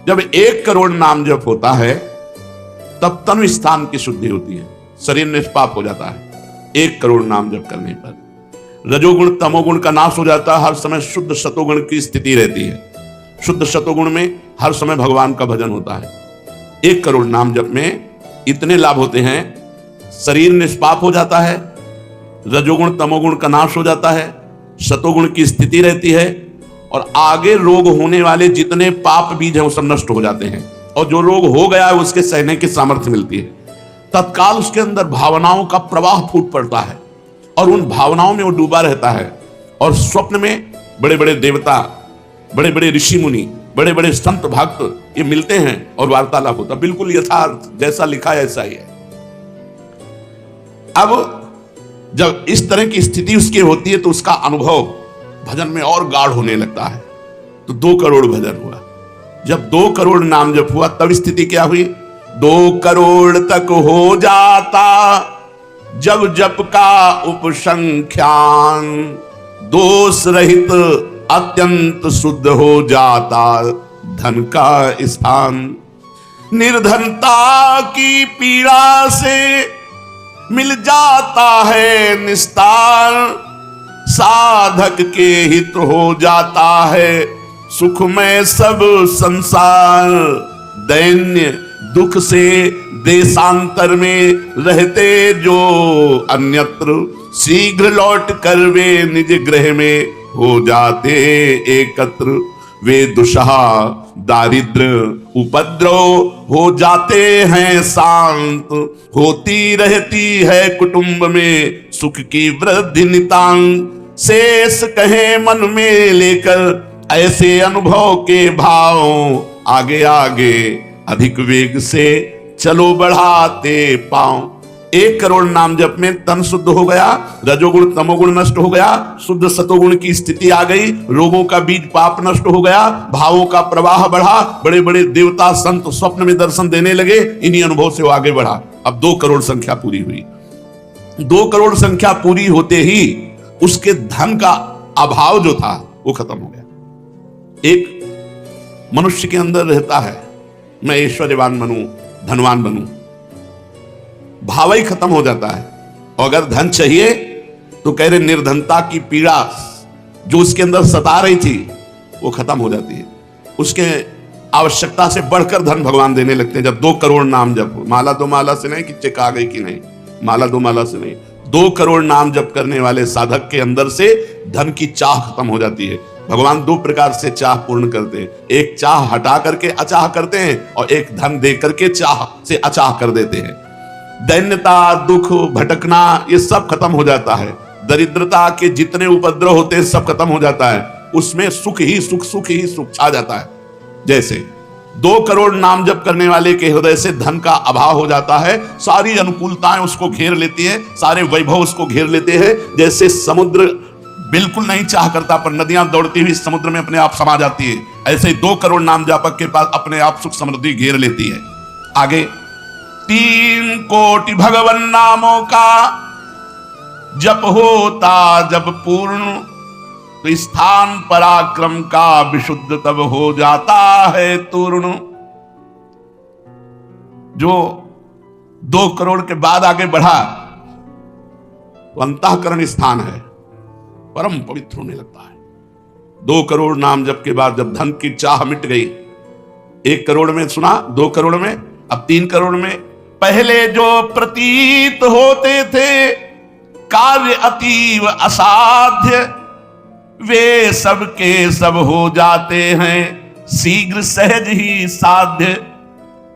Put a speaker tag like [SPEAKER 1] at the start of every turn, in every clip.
[SPEAKER 1] जब 1 करोड़ नाम जप होता है तब तनु स्थान की शुद्धि होती है, शरीर निष्पाप हो जाता है 1 करोड़ नाम जप करने पर। रजोगुण तमोगुण का नाश हो जाता है, हर समय शुद्ध सतोगुण की स्थिति रहती है। शुद्ध सतोगुण में हर समय भगवान का भजन होता है। 1 करोड़ नाम जप में इतने लाभ होते हैं, शरीर निष्पाप हो जाता है, रजोगुण तमोगुण का नाश हो जाता है, सतोगुण की स्थिति रहती है, और आगे रोग होने वाले जितने पाप बीज हैं वो सब नष्ट हो जाते हैं, और जो रोग हो गया है उसके सहने की सामर्थ्य मिलती है। तत्काल उसके अंदर भावनाओं का प्रवाह फूट पड़ता है और उन भावनाओं में वो डूबा रहता है, और स्वप्न में बड़े बड़े देवता, बड़े बड़े ऋषि मुनि, बड़े बड़े संत भक्त ये मिलते हैं और वार्तालाप होता, बिल्कुल यथार्थ जैसा लिखा है ऐसा ही है। अब जब इस तरह की स्थिति उसकी होती है तो उसका अनुभव भजन में और गाढ़ होने लगता है। तो 2 करोड़ भजन हुआ। जब 2 करोड़ नाम जप हुआ तब स्थिति क्या हुई? 2 करोड़ तक हो जाता जब जप का उपसंख्यान, दोष रहित अत्यंत शुद्ध हो जाता धन का स्थान। निर्धनता की पीड़ा से मिल जाता है निस्तार, साधक के हित हो जाता है सुखमय सब संसार। दैन्य दुख से देशांतर में रहते जो अन्यत्र, शीघ्र लौट कर वे निज गृह में हो जाते एकत्र। वे दुषहा दारिद्र उपद्रव हो जाते हैं शांत, होती रहती है कुटुंब में सुख की वृद्धि नितांत। शेष कहे मन में लेकर ऐसे अनुभव के भाव, आगे आगे अधिक वेग से चलो बढ़ाते पांव। 1 करोड़ नाम जप में तन शुद्ध हो गया, रजोगुण तमोगुण नष्ट हो गया, शुद्ध सतोगुण की स्थिति आ गई, रोगों का बीज पाप नष्ट हो गया, भावों का प्रवाह बढ़ा, बड़े बड़े देवता संत स्वप्न में दर्शन देने लगे। इन्हीं अनुभव से वो आगे बढ़ा। अब 2 करोड़ संख्या पूरी हुई। 2 करोड़ संख्या पूरी होते ही उसके धन का अभाव जो था वो खत्म हो गया। एक मनुष्य के अंदर रहता है मैं ऐश्वर्यवान बनूं, धनवान बनूं, भाव ही खत्म हो जाता है। और अगर धन चाहिए तो कह रहे निर्धनता की पीड़ा जो उसके अंदर सता रही थी वो खत्म हो जाती है। उसके आवश्यकता से बढ़कर धन भगवान देने लगते हैं। जब 2 करोड़ नाम जप, माला 2 माला से नहीं कि चेक आ गई कि नहीं, माला 2 माला से नहीं, 2 करोड़ नाम जप करने वाले साधक के अंदर से धन की चाह खत्म हो जाती है। भगवान 2 प्रकार से चाह पूर्ण करते हैं, एक चाह हटा करके अचाह करते हैं और एक धन दे करके चाह से अचाह कर देते हैं। दैन्यता, दुख, भटकना ये सब खत्म हो जाता है। दरिद्रता के जितने उपद्रव होते हैं सब खत्म हो जाता है। उसमें सुख ही सुख, सुख ही सुख छा जाता है। जैसे 2 करोड़ नाम जप करने वाले के हृदय से धन का अभाव हो जाता है, सारी अनुकूलताएं उसको घेर लेती हैं, सारे वैभव उसको घेर लेते हैं। जैसे समुद्र बिल्कुल नहीं चाह करता पर नदियां दौड़ती हुई समुद्र में अपने आप समा जाती है, ऐसे ही 2 करोड़ नाम जापक के पास अपने आप सुख समृद्धि घेर लेती है। आगे 3 कोटि भगवन नामों का जप होता जब पूर्ण, तो स्थान पराक्रम का विशुद्ध तब हो जाता है तूर्ण। जो 2 करोड़ के बाद आगे बढ़ा तो अंतःकरण स्थान है, परम पवित्र होने लगता है। 2 करोड़ नाम जप के बाद जब धन की चाह मिट गई, 1 करोड़ में सुना, 2 करोड़ में, अब 3 करोड़ में, पहले जो प्रतीत होते थे कार्य अतीव असाध्य, वे सब के सब हो जाते हैं शीघ्र सहज ही साध्य।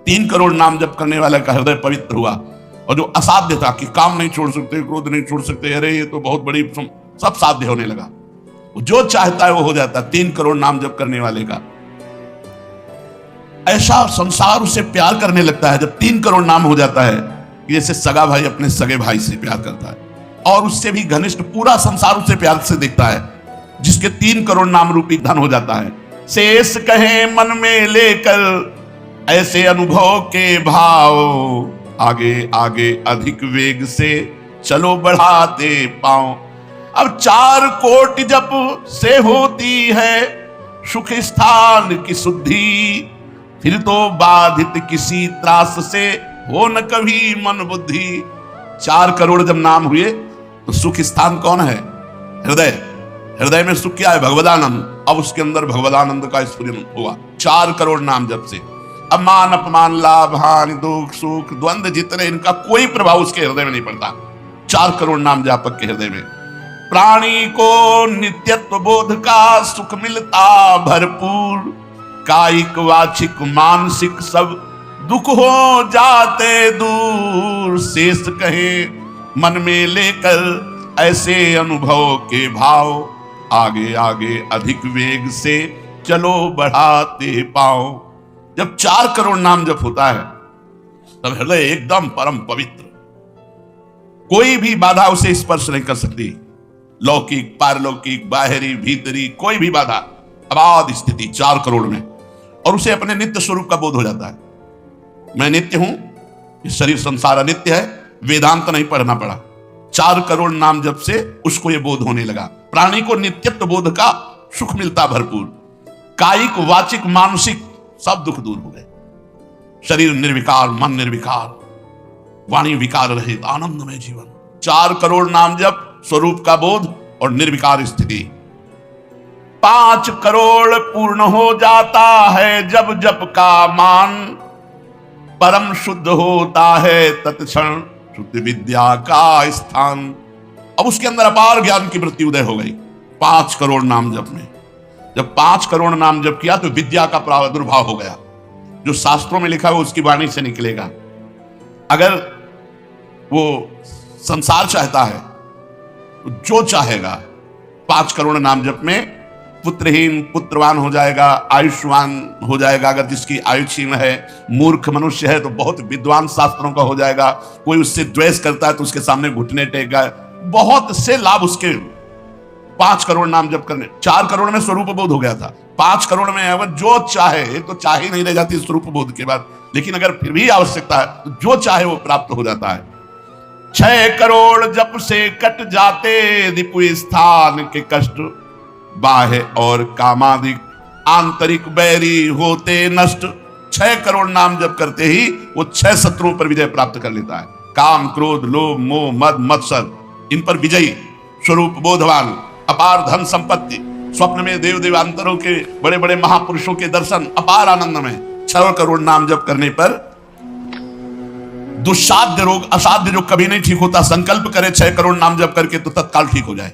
[SPEAKER 1] 3 करोड़ नाम जप करने वाला का हृदय पवित्र हुआ, और जो असाध्य था कि काम नहीं छोड़ सकते, क्रोध नहीं छोड़ सकते, अरे ये तो बहुत बड़ी, सब साध्य होने लगा। जो चाहता है वो हो जाता है 3 करोड़ नाम जप करने वाले का। ऐसा संसार उससे प्यार करने लगता है जब 3 करोड़ नाम हो जाता है, जैसे सगा भाई अपने सगे भाई से प्यार करता है, और उससे भी घनिष्ठ पूरा संसार उससे प्यार से देखता है, जिसके 3 करोड़ नाम रूपी धन हो जाता है। शेष कहे मन में लेकर ऐसे अनुभव के भाव, आगे आगे अधिक वेग से चलो बढ़ाते पांव। अब 4 कोटि जप से होती है सुख स्थान की शुद्धि, फिर तो बाधित किसी त्रास से हो न कभी मन बुद्धि। 4 करोड़ जब नाम हुए तो सुख स्थान कौन है? हृदय। हृदय में सुख क्या है? भगवदानंद। अब उसके अंदर भगवदानंद का स्फुरन हुआ 4 करोड़ नाम जब से। अब मान अपमान, लाभ हानि, दुख सुख, द्वंद्व जितने, इनका कोई प्रभाव उसके हृदय में नहीं पड़ता। 4 करोड़ नाम जापक के हृदय में प्राणी को नित्यत्व बोध का सुख मिलता भरपूर। कायिक वाचिक मानसिक सब दुख हो जाते दूर। शेष कहे मन में लेकर ऐसे अनुभव के भाव। आगे आगे अधिक वेग से चलो बढ़ाते पाओ। जब 4 करोड़ नाम जप होता है तब हृदय एकदम परम पवित्र, कोई भी बाधा उसे स्पर्श नहीं कर सकती। लौकिक, पारलौकिक, बाहरी, भीतरी, कोई भी बाधा, अबाध स्थिति 4 करोड़ में। और उसे अपने नित्य स्वरूप का बोध हो जाता है। मैं नित्य हूं, ये शरीर संसार अनित्य है, वेदांत नहीं पढ़ना पड़ा। 4 करोड़ नाम जब से उसको ये बोध होने लगा। प्राणी को नित्यत्व बोध का सुख मिलता भरपूर। कायिक वाचिक मानसिक सब दुख दूर हो गए। शरीर निर्विकार, मन निर्विकार, वाणी विकार रहित, आनंदमय जीवन। 4 करोड़ नाम जप, स्वरूप का बोध और निर्विकार स्थिति। 5 करोड़ पूर्ण हो जाता है जब जप का मान। परम शुद्ध होता है तत्क्षण शुद्ध विद्या का स्थान। अब उसके अंदर अपार ज्ञान की वृत्ति उदय हो गई 5 करोड़ नाम जप में। जब 5 करोड़ नाम जप किया तो विद्या का प्रादुर्भाव हो गया। जो शास्त्रों में लिखा है वो उसकी वाणी से निकलेगा। अगर वो संसार चाहता है तो जो चाहेगा 5 करोड़ नाम जप में पुत्रहीन पुत्रवान हो जाएगा, आयुष्मान हो जाएगा। अगर जिसकी आयु क्षीण है, मूर्ख मनुष्य है तो बहुत विद्वान शास्त्रों का हो जाएगा। कोई उससे द्वेष करता है तो उसके सामने घुटने टेकेगा। बहुत से लाभ उसके 5 करोड़ नाम जप करने। 4 करोड़ में स्वरूप बोध हो गया था, 5 करोड़ में अगर जो चाहे तो चाहे नहीं रह जाती स्वरूप बोध के बाद। लेकिन अगर फिर भी आवश्यकता है तो जो चाहे वो प्राप्त हो जाता है। 6 करोड़ जप से कट जाते रिपु स्थान के कष्ट। बाह्य और कामादिक आंतरिक बैरी होते नष्ट। 6 करोड़ नाम जप करते ही वो 6 शत्रुओं पर विजय प्राप्त कर लेता है। काम, क्रोध, लोभ, मोह, मद, मत्सर, इन पर विजयी, स्वरूप बोधवान, अपार धन संपत्ति, स्वप्न में देव देवांतरों के बड़े बड़े महापुरुषों के दर्शन, अपार आनंद में। 6 करोड़ नाम जप करने पर दुस्साध्य रोग, असाध्य रोग कभी नहीं ठीक होता। संकल्प करे 6 करोड़ नाम जप करके तो तत्काल ठीक हो जाए।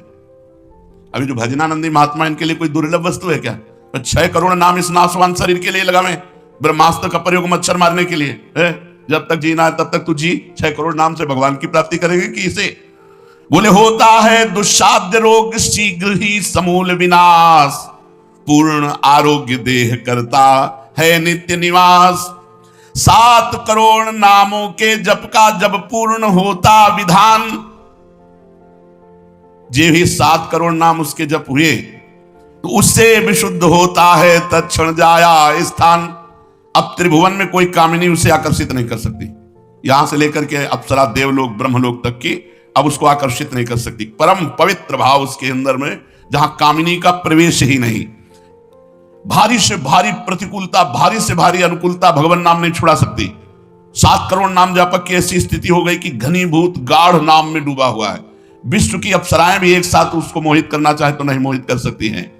[SPEAKER 1] अभी जो भजनानंदी महात्मा, इनके लिए कोई दुर्लभ वस्तु है क्या? 6 करोड़ नाम इस नाशवान शरीर के लिए लगावे। ब्रह्मास्त्र का प्रयोग मच्छर मारने के लिए है। जब तक जीना है तब तक तू जी। 6 करोड़ नाम से भगवान की प्राप्ति करेंगे कि इसे? बोले होता है दुस्साध्य रोग शीघ्र ही समूल विनाश। पूर्ण आरोग्य देह करता है नित्य निवास। 7 करोड़ नामों के जप का जब पूर्ण होता विधान। जे भी 7 करोड़ नाम उसके जप हुए तो उससे विशुद्ध होता है तत्क्षण जाया स्थान। अब त्रिभुवन में कोई कामिनी उसे आकर्षित नहीं कर सकती। यहां से लेकर के अप्सरा, देवलोक, ब्रह्मलोक तक की अब उसको आकर्षित नहीं कर सकती। परम पवित्र भाव उसके अंदर में, जहां कामिनी का प्रवेश ही नहीं। भारी से भारी प्रतिकूलता, भारी से भारी अनुकूलता भगवान नाम नहीं छुड़ा सकती। 7 करोड़ नाम जापक की ऐसी स्थिति हो गई कि घनीभूत गाढ़ नाम में डूबा हुआ है। विश्व की अप्सराएं भी एक साथ उसको मोहित करना चाहे तो नहीं मोहित कर सकती हैं।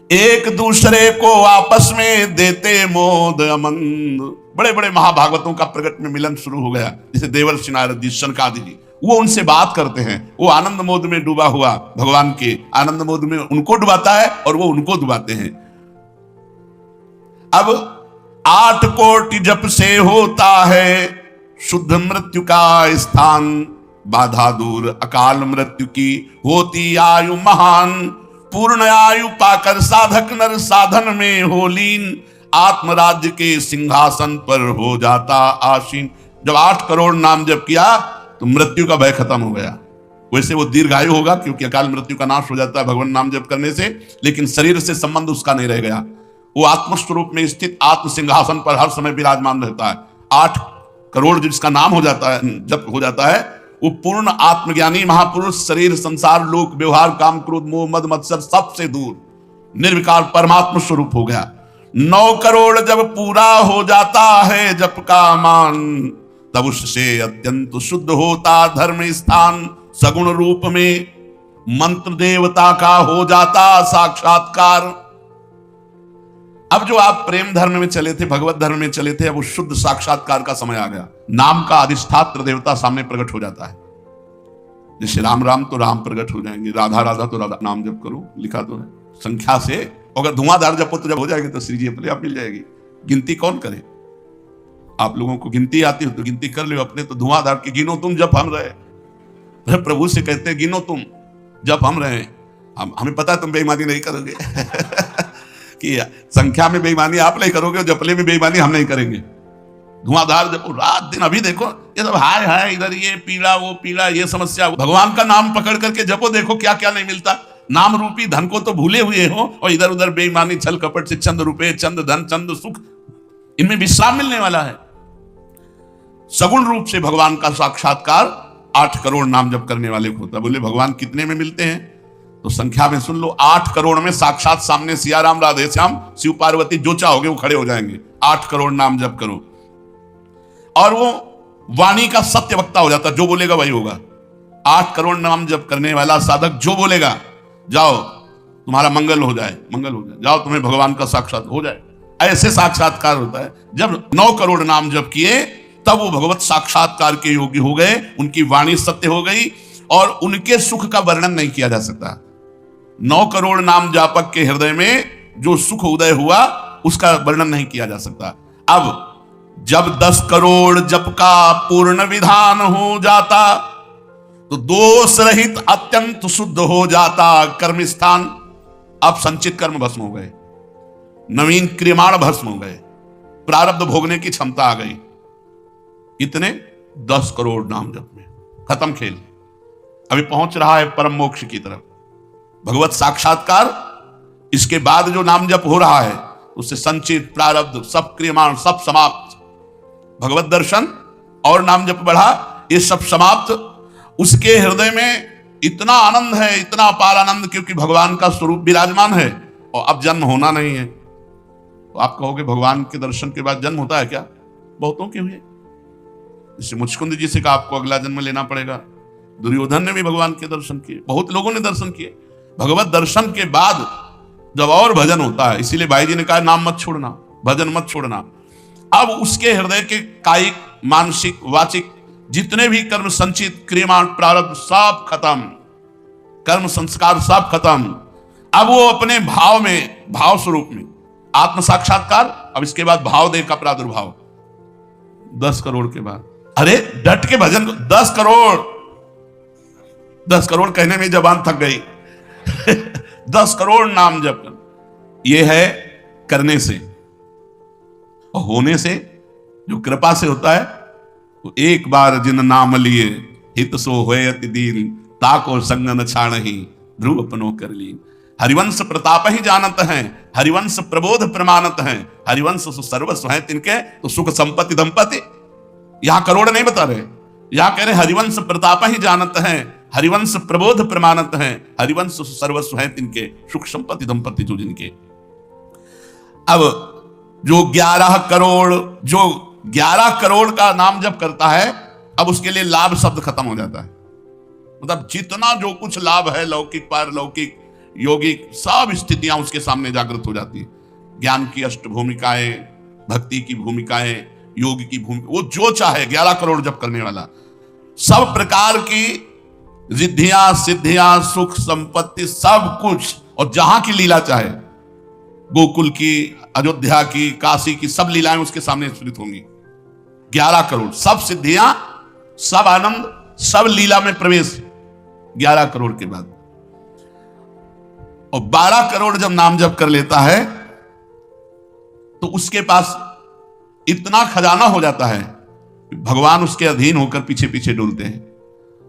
[SPEAKER 1] एक दूसरे को आपस में देते मोद अमंद। बड़े बड़े महाभागवतों का प्रगट में मिलन शुरू हो गया। जैसे देवर्षि नारद जी, शनकादि जी, वो उनसे बात करते हैं। वो आनंद मोद में डूबा हुआ भगवान के आनंद मोद में उनको डुबाता है और वो उनको डुबाते हैं। अब 8 कोटि जप से होता है शुद्ध मृत्यु का स्थान। बाधा दूर अकाल मृत्यु की होती आयु महान। पूर्ण आयु पाकर साधक नर साधन में हो लीन। आत्मराज्य के सिंहासन पर हो जाता आसीन। जब 8 करोड़ नाम जप किया तो मृत्यु का भय खत्म हो गया। वैसे वो दीर्घायु होगा क्योंकि अकाल मृत्यु का नाश हो जाता है भगवान नाम जप करने से, लेकिन शरीर से संबंध उसका नहीं रह गया। वो आत्मस्वरूप में स्थित आत्म सिंहासन पर हर समय विराजमान रहता है। 8 करोड़ जिसका नाम हो जाता है, जप हो जाता है, वो पूर्ण आत्मज्ञानी महापुरुष शरीर संसार लोक व्यवहार काम क्रोध मोह मद मत्सर सबसे दूर निर्विकार परमात्मा स्वरूप हो गया। 9 करोड़ जब पूरा हो जाता है जप का मान, तब उससे अत्यंत शुद्ध होता धर्म स्थान। सगुण रूप में मंत्र देवता का हो जाता साक्षात्कार। अब जो आप प्रेम धर्म में चले थे, भगवत धर्म में चले थे, अब उस शुद्ध साक्षात्कार का समय आ गया। नाम का अधिष्ठात्र देवता सामने प्रकट हो जाता है। जैसे राम राम तो राम प्रकट हो जाएंगे, राधा राधा तो राधा। नाम जप करो, लिखा तो है संख्या से। अगर धुआंधार जपो तो जब हो जाएगी तो श्री जी अपने आप मिल जाएगी। गिनती कौन करे? आप लोगों को गिनती आती हो तो गिनती कर लो अपने। तो धुआंधार की गिनो तुम जप हम रहे। प्रभु से कहते हैं गिनो तुम जब हम रहे। हमें पता है तुम बेईमानी नहीं करोगे कि संख्या में बेईमानी आप नहीं करोगे, जपले में बेईमानी हम नहीं करेंगे। धुआंधार जपो रात दिन। अभी देखो ये सब हाय हाय, इधर ये पीड़ा वो पीड़ा, ये समस्या। भगवान का नाम पकड़ करके जपो, देखो क्या क्या नहीं मिलता। नाम रूपी धन को तो भूले हुए हो और इधर उधर बेईमानी छल कपट से चंद रुपए, चंद धन, चंद सुख, इनमें विश्राम मिलने वाला है। सगुण रूप से भगवान का साक्षात्कार 8 करोड़ नाम जप करने वाले को होता है। बोले भगवान कितने में मिलते हैं? तो संख्या में सुन लो, 8 करोड़ में साक्षात सामने सिया राम, राधे श्याम, शिव पार्वती जो चाहोगे वो खड़े हो जाएंगे। 8 करोड़ नाम जप करो और वो वाणी का सत्य वक्ता हो जाता, जो बोलेगा वही होगा। 8 करोड़ नाम जप करने वाला साधक जो बोलेगा, जाओ तुम्हारा मंगल हो जाए, मंगल हो जाए, जाओ तुम्हें भगवान का साक्षात हो जाए। ऐसे साक्षात्कार होता है। जब 9 करोड़ नाम जप किए तब वो भगवत साक्षात्कार के योग्य हो गए, उनकी वाणी सत्य हो गई और उनके सुख का वर्णन नहीं किया जा सकता। 9 करोड़ नाम जापक के हृदय में जो सुख उदय हुआ उसका वर्णन नहीं किया जा सकता। अब जब 10 करोड़ जप का पूर्ण विधान हो जाता तो दोष रहित अत्यंत शुद्ध हो जाता कर्म स्थान। अब संचित कर्म भस्म हो गए, नवीन क्रियमाण भस्म हो गए, प्रारब्ध भोगने की क्षमता आ गई। इतने 10 करोड़ नाम जप में खत्म खेल। अभी पहुंच रहा है परम मोक्ष की तरफ, भगवत साक्षात्कार। इसके बाद जो नाम जप हो रहा है उससे संचित प्रारब्ध सब क्रियमाण सब समाप्त। भगवत दर्शन और नाम जप बढ़ा, ये सब समाप्त। उसके हृदय में इतना आनंद है, इतना अपार आनंद, क्योंकि भगवान का स्वरूप विराजमान है और अब जन्म होना नहीं है। तो आप कहोगे भगवान के दर्शन के बाद जन्म होता है क्या? बहुतों के हुए। जैसे मुचकुंद जी से कहा आपको अगला जन्म लेना पड़ेगा। दुर्योधन ने भी भगवान के दर्शन किए, बहुत लोगों ने दर्शन किए। भगवत दर्शन के बाद जब और भजन होता है, इसीलिए भाई जी ने कहा नाम मत छोड़ना, भजन मत छोड़ना। अब उसके हृदय के कायिक, मानसिक, वाचिक जितने भी कर्म संचित क्रियमाण प्रारब्ध सब खत्म, कर्म संस्कार सब खत्म। अब वो अपने भाव में, भाव स्वरूप में आत्म साक्षात्कार। अब इसके बाद भाव देह का प्रादुर्भाव 10 करोड़ के बाद। अरे डट के भजन, 10 करोड़, 10 करोड़ कहने में जबान थक गई 10 करोड़ नाम जप ये है करने से, और होने से जो कृपा से होता है। तो एक बार जिन नाम लिए हित सो होए अति दीन, ताको संग न छाणहि ध्रुव अपनो कर लीन। हरिवंश प्रताप ही जानत हैं, हरिवंश प्रबोध प्रमाणत हैं, हरिवंश सर्वस्व है तिनके, तो सुख संपत्ति दंपति। यहां करोड़ नहीं बता रहे, यहां कह रहे हरिवंश प्रताप ही जानत हैं, हरिवंश प्रबोध प्रमाणत हैं, हरिवंश सर्वस्व है तिनके, सुख संपत्ति दंपति जो जिनके। अब जो 11 करोड़ का नाम जप करता है, अब उसके लिए लाभ शब्द खत्म हो जाता है। मतलब जितना जो कुछ लाभ है, लौकिक पारलौकिक यौगिक, सब स्थितियां उसके सामने जागृत हो जाती है। ज्ञान की अष्ट भूमिकाएं, भक्ति की भूमिकाएं, योग की भूमिका, वो जो चाहे 11 करोड़ जप करने वाला, सब प्रकार की रिद्धियां सिद्धियां सुख संपत्ति सब कुछ, और जहां की लीला चाहे, गोकुल की, अयोध्या की, काशी की, सब लीलाएं उसके सामने स्फुरित होंगी। 11 करोड़ सब सिद्धियां, सब आनंद, सब लीला में प्रवेश 11 करोड़ के बाद। और 12 करोड़ जब नाम जप कर लेता है तो उसके पास इतना खजाना हो जाता है कि भगवान उसके अधीन होकर पीछे पीछे डुलते हैं।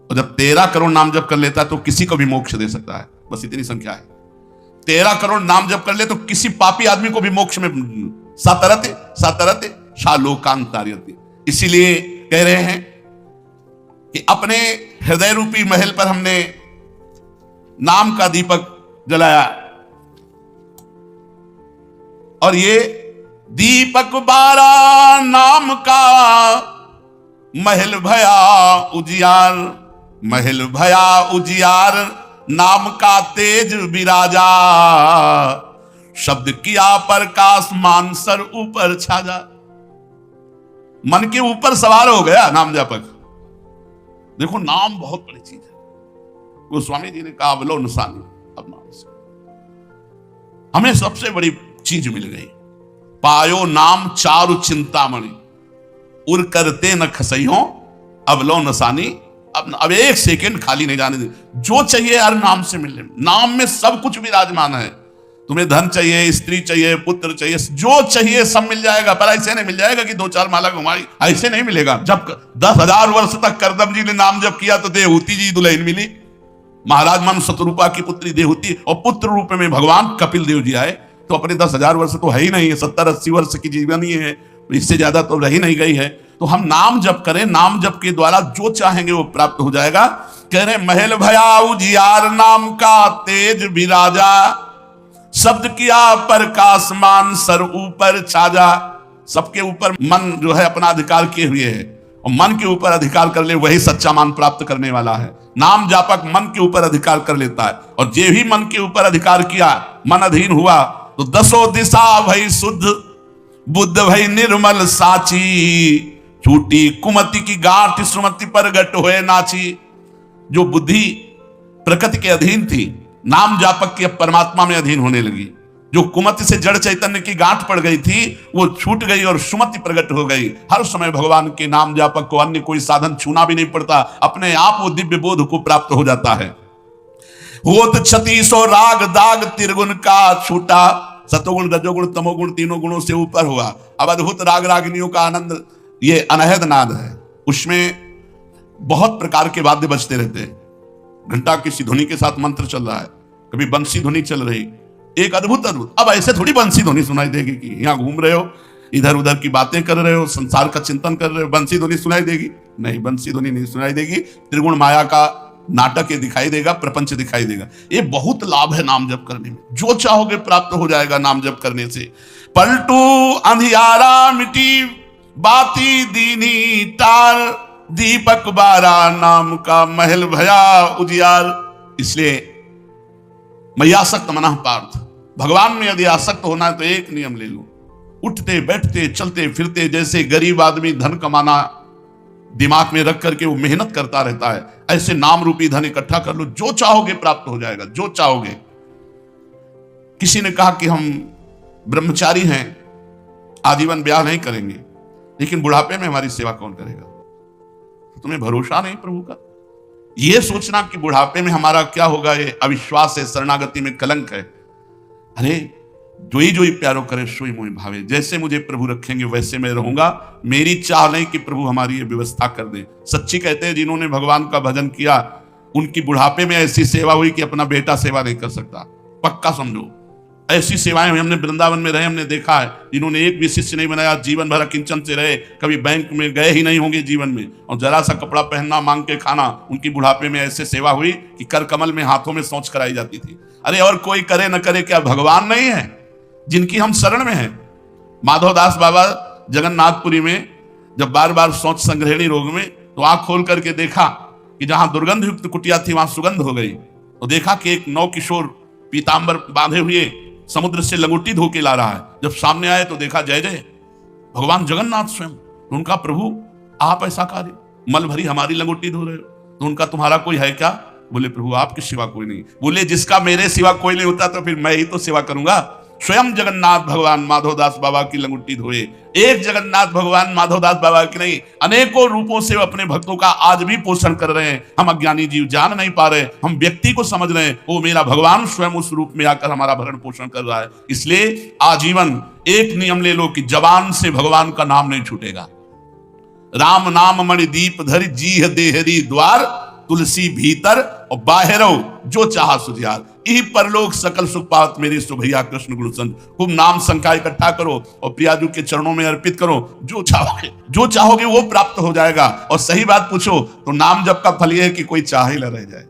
[SPEAKER 1] और जब 13 करोड़ नाम जप कर लेता है तो किसी को भी मोक्ष दे सकता है। बस इतनी संख्या है। 13 करोड़ नाम जप कर ले तो किसी पापी आदमी को भी मोक्ष में सातरते सातरते शालोकांतार्यते। इसीलिए कह रहे हैं कि अपने हृदय रूपी महल पर हमने नाम का दीपक जलाया और ये दीपक बारा नाम का महल भया उजियार, महल भया उजियार नाम का तेज विराजा, शब्द किया प्रकाश मान सर ऊपर छाजा। मन के ऊपर सवार हो गया नाम जापक। देखो नाम बहुत बड़ी चीज है। गोस्वामी जी ने कहा अवलो निशानी, अब नाम से हमें सबसे बड़ी चीज मिल गई। पायो नाम चारु चिंतामणि, उर करते न खसइयो अवलो नसानी। अब एक सेकंड खाली नहीं जाने दे। जो चाहिए हर नाम से मिलने, नाम में सब कुछ विराजमान है। तुम्हें धन चाहिए, स्त्री चाहिए, पुत्र चाहिए, जो चाहिए सब मिल जाएगा। पर ऐसे नहीं मिल जाएगा कि 2-4 माला घुमाई, ऐसे नहीं मिलेगा। जब 10,000 वर्ष तक करदम जी ने नाम जप किया तो देवहूति जी दुल्हन मिली, महाराज मनु शतरूपा की पुत्री देवहूति, और पुत्र रूप में भगवान कपिल देव जी आए। तो अपने 10,000 वर्ष तो है ही नहीं है, 70-80 वर्ष की जीवन ही है, इससे ज्यादा तो रही नहीं गई है। तो हम नाम जप करें, नाम जप के द्वारा जो चाहेंगे वो प्राप्त हो जाएगा। कह रहे महल भया उजियार नाम का तेज विराजा, शब्द किया प्रकाश मान सर ऊपर छाजा। सबके ऊपर मन जो है अपना अधिकार किए हुए है, और मन के ऊपर अधिकार कर ले वही सच्चा मान प्राप्त करने वाला है। नाम जापक मन के ऊपर अधिकार कर लेता है, और जे भी मन के ऊपर अधिकार किया, मन अधीन हुआ, तो 10 दिशा भई शुद्ध, बुद्ध भई निर्मल साची, छूटी कुमति की गांठ सुमति प्रगट होए नाची। जो बुद्धि प्रकृति के अधीन थी, नाम जापक की अब परमात्मा में अधीन होने लगी। जो कुमति से जड़ चैतन्य की गांठ पड़ गई थी वो छूट गई और सुमति प्रकट हो गई। हर समय भगवान के नाम जापक को अन्य कोई साधन छूना भी नहीं पड़ता, अपने आप वो दिव्य बोध को प्राप्त हो जाता है। होत 36 राग दाग त्रिगुण का छूटा, सतोगुण रजोगुण तमोगुण तीनों गुणों से ऊपर हुआ। अब अद्भुत राग रागिनियों का आनंद ये अनहद नाद है। उसमें बहुत प्रकार के वाद्य बजते रहते हैं। घंटा की सी ध्वनि के साथ मंत्र चल रहा है, कभी बंसी ध्वनि चल रही, एक अद्भुत। अब ऐसे थोड़ी बंसी ध्वनि सुनाई देगी कि यहाँ घूम रहे हो, इधर उधर की बातें कर रहे हो, संसार का चिंतन कर रहे हो, बंसी ध्वनि सुनाई देगी? नहीं, बंसी ध्वनि नहीं सुनाई देगी। त्रिगुण माया का नाटक ये दिखाई देगा, प्रपंच दिखाई देगा। ये बहुत लाभ है नाम जप करने में, जो चाहोगे प्राप्त हो जाएगा नाम जप करने से। पलटू अंधियारा मिटी बाती दीनी तार, दीपक बारा नाम का महल भया उजियार। इसलिए मैयासक्त मनः पार्थ, भगवान में यदि आसक्त होना है तो एक नियम ले लो, उठते बैठते चलते फिरते जैसे गरीब आदमी धन कमाना दिमाग में रख करके वो मेहनत करता रहता है, ऐसे नाम रूपी धन इकट्ठा कर लो, जो चाहोगे प्राप्त हो जाएगा, जो चाहोगे। किसी ने कहा कि हम ब्रह्मचारी हैं, आजीवन ब्याह नहीं करेंगे, लेकिन बुढ़ापे में हमारी सेवा कौन करेगा? तुम्हें भरोसा नहीं प्रभु का? यह सोचना कि बुढ़ापे में हमारा क्या होगा, ये अविश्वास है, शरणागति में कलंक है। अरे जो ही प्यारो करे सोई मोहि भावे, जैसे मुझे प्रभु रखेंगे वैसे मैं रहूंगा। मेरी चाह नहीं कि प्रभु हमारी ये व्यवस्था कर दे। सच्ची कहते हैं जिन्होंने भगवान का भजन किया उनकी बुढ़ापे में ऐसी सेवा हुई कि अपना बेटा सेवा नहीं कर सकता। पक्का समझो, ऐसी सेवाएं हुई। हमने वृंदावन में रहे, हमने देखा है जिन्होंने एक भी शिष्य नहीं बनाया, जीवन भर किंचन से रहे, कभी बैंक में गए ही नहीं होंगे जीवन में, और जरा सा कपड़ा पहनना, मांग के खाना, उनकी बुढ़ापे में ऐसे सेवा हुई कि कर कमल में हाथों में सोच कराई जाती थी। अरे और कोई करे न करे, क्या भगवान नहीं है जिनकी हम शरण में हैं? माधवदास बाबा जगन्नाथपुरी में जब बार बार सोच संग्रहणी रोग में, तो आंख खोल करके देखा कि जहां दुर्गंध युक्त कुटिया थी वहां सुगंध हो गई। तो देखा कि एक नौ किशोर पीतांबर बांधे हुए समुद्र से लंगोटी धो के ला रहा है। जब सामने आए तो देखा जय जय भगवान जगन्नाथ स्वयं। तो उनका प्रभु आप ऐसा कार्य, मल भरी हमारी लंगोटी धो रहे हो, तो उनका तुम्हारा कोई है क्या? बोले प्रभु आपके सिवा कोई नहीं। बोले जिसका मेरे सिवा कोई नहीं होता तो फिर मैं ही तो सेवा करूंगा। स्वयं जगन्नाथ भगवान माधवदास बाबा की लंगोटी धोए। एक जगन्नाथ भगवान माधवदास बाबा की नहीं, अनेकों रूपों से अपने भक्तों का आज भी पोषण कर रहे हैं। हम अज्ञानी जीव जान नहीं पा रहे, हम व्यक्ति को समझ रहे हैं, वो मेरा भगवान स्वयं उस रूप में आकर हमारा भरण पोषण कर रहा है। इसलिए आजीवन एक नियम ले लो कि जबान से भगवान का नाम नहीं छूटेगा। राम नाम मणि दीप धरि जीह देहरी द्वार, तुलसी भीतर और बाहरो जो चाहा सुधियार। यही परलोक सकल सुख पात मेरी सुभैया कृष्ण गुरु संत। खूब नाम संख्या इकट्ठा करो और प्रियाजू के चरणों में अर्पित करो। जो चाहोगे वो प्राप्त हो जाएगा। और सही बात पूछो तो नाम जप का फल यह है कि कोई चाह ही न रह जाए।